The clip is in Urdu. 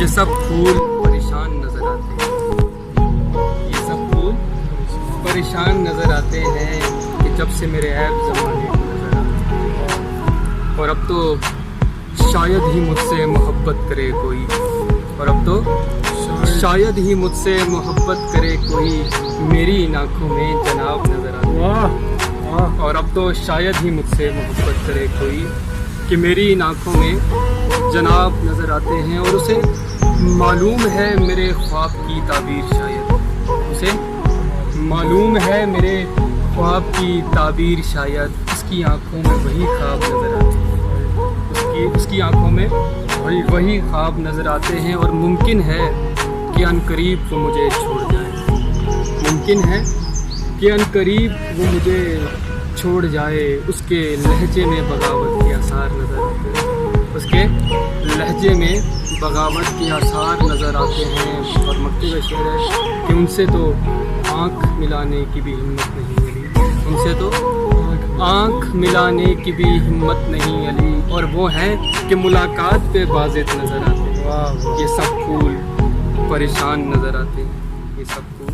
یہ سب پھول پریشان نظر آتے ہیں، یہ سب پھول پریشان نظر آتے ہیں کہ جب سے میرے عیب زمانے کو نظر آتے ہیں۔ اور اب تو شاید ہی مجھ سے محبت کرے کوئی، اور اب تو شاید ہی مجھ سے محبت کرے کوئی، میری ان آنکھوں میں جناب نظر آتے ہیں۔ اور اب تو شاید ہی مجھ سے محبت کرے کوئی کہ میری ان آنکھوں میں جناب نظر آتے ہیں۔ اور اسے معلوم ہے میرے خواب کی تعبیر شاید، اسے معلوم ہے میرے خواب کی تعبیر شاید، اس کی آنکھوں میں وہی خواب نظر آتے ہیں، اس کی آنکھوں میں وہی خواب نظر آتے ہیں۔ اور ممکن ہے کہ عنقریب وہ مجھے چھوڑ جائے، ممکن ہے کہ عنقریب وہ مجھے چھوڑ جائے۔ اس کے لہجے میں بغاوت کے آثار نظر آتے ہیں، اس کے لہجے میں بغاوت کے آثار نظر آتے ہیں۔ اور مکتی کا شعر ہے کہ ان سے تو آنکھ ملانے کی بھی ہمت نہیں علی، ان سے تو آنکھ ملانے کی بھی ہمت نہیں علی، اور وہ ہیں کہ ملاقات پہ بازت نظر آتے ہیں۔ یہ سب پھول پریشان نظر آتے ہیں، یہ سب پھول